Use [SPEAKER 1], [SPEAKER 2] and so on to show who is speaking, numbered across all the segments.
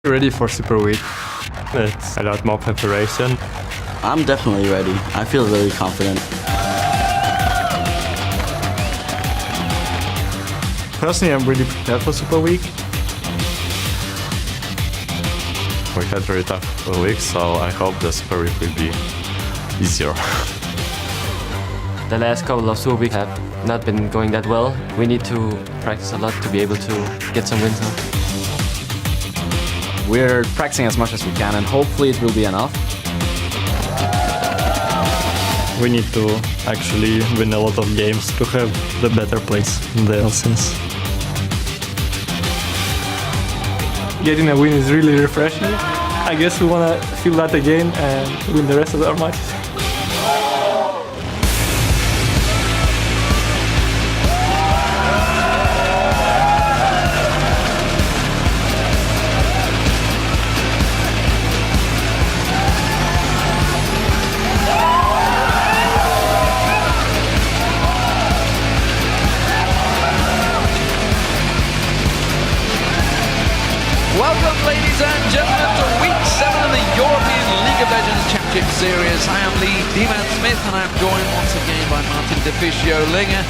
[SPEAKER 1] Ready for Super Week. It's a lot more preparation.
[SPEAKER 2] I'm definitely ready. I feel really confident.
[SPEAKER 3] Personally, I'm really prepared for Super Week.
[SPEAKER 4] We had a very tough week, so I hope the Super Week will be easier.
[SPEAKER 5] The last couple of Super Weeks have not been going that well. We need to practice a lot to be able to get some wins out.
[SPEAKER 6] We're practicing as much as we can, and hopefully it will be enough.
[SPEAKER 1] We need to actually win a lot of games to have the better place in the LCS.
[SPEAKER 3] Getting a win is really refreshing. I guess we want to feel that again and win the rest of our matches.
[SPEAKER 7] Welcome, ladies and gentlemen, to Week 7 of the European League of Legends Championship Series. I am Lee D-Man-Smith, and I'm joined once again by Martin Deficio-Linger.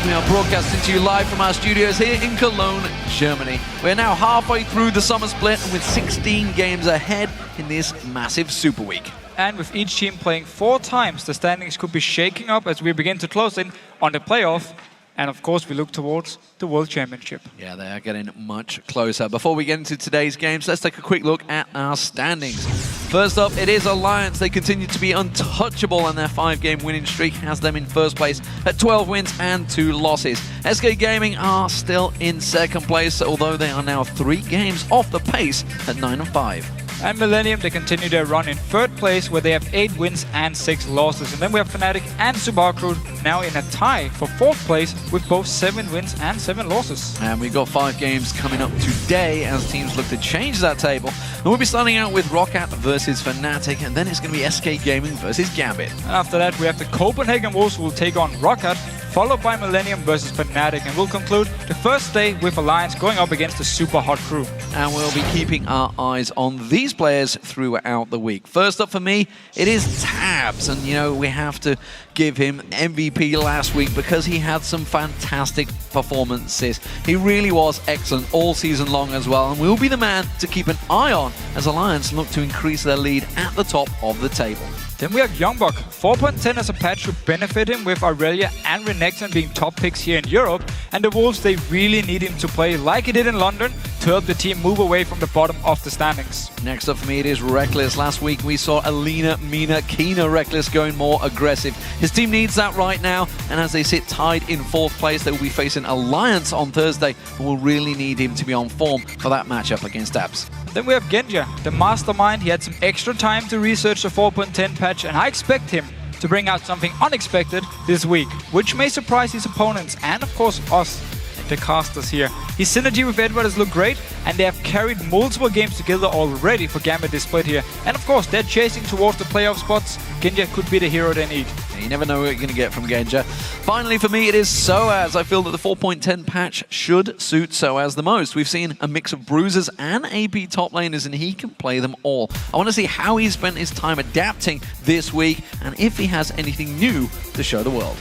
[SPEAKER 7] We are broadcasting to you live from our studios here in Cologne, Germany. We're now halfway through the summer split, and with 16 games ahead in this massive Super Week.
[SPEAKER 8] And with each team playing 4 times, the standings could be shaking up as we begin to close in on the playoff. And of course, we look towards the World Championship.
[SPEAKER 7] Yeah, they are getting much closer. Before we get into today's games, let's take a quick look at our standings. First up, it is Alliance. They continue to be untouchable, and their 5-game winning streak has them in first place at 12 wins and 2 losses. SK Gaming are still in second place, although they are now 3 games off the pace at 9-5.
[SPEAKER 8] And Millennium, they continue their run in third place, where they have 8 wins and 6 losses. And then we have Fnatic and Subaru now in a tie for 4th place with both 7 wins and 7 losses.
[SPEAKER 7] And we've got 5 games coming up today as teams look to change that table. And we'll be starting out with Roccat versus Fnatic, and then it's going to be SK Gaming versus Gambit.
[SPEAKER 8] And after that, we have the Copenhagen Wolves who will take on Roccat, followed by Millennium versus Fnatic. And we'll conclude the first day with Alliance going up against the Super Hot Crew.
[SPEAKER 7] And we'll be keeping our eyes on these players throughout the week. First up for me, it is Tabs. And, you know, we have to give him MVP last week because he had some fantastic performances. He really was excellent all season long as well. And will be the man to keep an eye on as Alliance look to increase their lead at the top of the table.
[SPEAKER 8] Then we have Youngbuck. 4.10 as a patch to benefit him, with Aurelia and Renekton being top picks here in Europe. And the Wolves, they really need him to play like he did in London to help the team move away from the bottom of the standings.
[SPEAKER 7] Next up for me, it is Reckless. Last week we saw Alina, Mina, Kina Reckless going more aggressive. His team needs that right now, and as they sit tied in 4th place, they will be facing Alliance on Thursday, and will really need him to be on form for that matchup against Tabs.
[SPEAKER 8] Then we have Genja, the mastermind. He had some extra time to research the 4.10 patch, and I expect him to bring out something unexpected this week, which may surprise his opponents and, of course, us, the casters here. His synergy with Edward has looked great, and they have carried multiple games together already for Gambit this split here. And of course, they're chasing towards the playoff spots. Genja could be the hero they need.
[SPEAKER 7] You never know what you're going to get from Genja. Finally, for me, it is Soaz. I feel that the 4.10 patch should suit Soaz the most. We've seen a mix of bruisers and AP top laners, and he can play them all. I want to see how he spent his time adapting this week, and if he has anything new to show the world.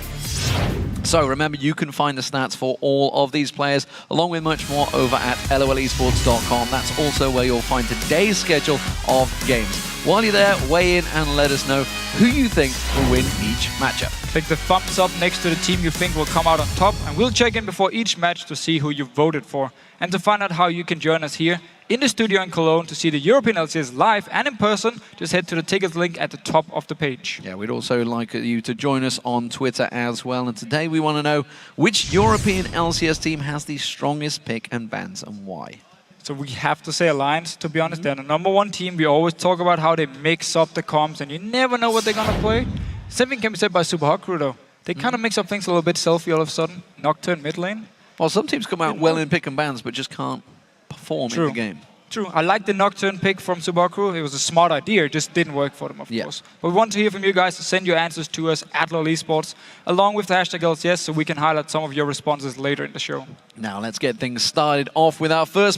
[SPEAKER 7] So remember, you can find the stats for all of these players, along with much more, over at lolesports.com. That's also where you'll find today's schedule of games. While you're there, weigh in and let us know who you think will win each matchup.
[SPEAKER 8] Click the thumbs up next to the team you think will come out on top, and we'll check in before each match to see who you voted for. And to find out how you can join us here in the studio in Cologne to see the European LCS live and in person, just head to the tickets link at the top of the page.
[SPEAKER 7] Yeah, we'd also like you to join us on Twitter as well. And today we want to know which European LCS team has the strongest pick and bans, and why.
[SPEAKER 8] So we have to say Alliance, to be honest. They're the #1 team. We always talk about how they mix up the comps, and you never know what they're going to play. Same thing can be said by Super Hot Crew, though. They kind of mix up things a little bit. Selfie all of a sudden. Nocturne mid lane.
[SPEAKER 7] Well, some teams come out well in pick and bans, but just can't perform in the game.
[SPEAKER 8] True. I like the Nocturne pick from Subaru. It was a smart idea. It just didn't work for them, of course. But we want to hear from you guys, to send your answers to us at LoL Esports, along with the hashtag LCS, so we can highlight some of your responses later in the show.
[SPEAKER 7] Now let's get things started off with our first match.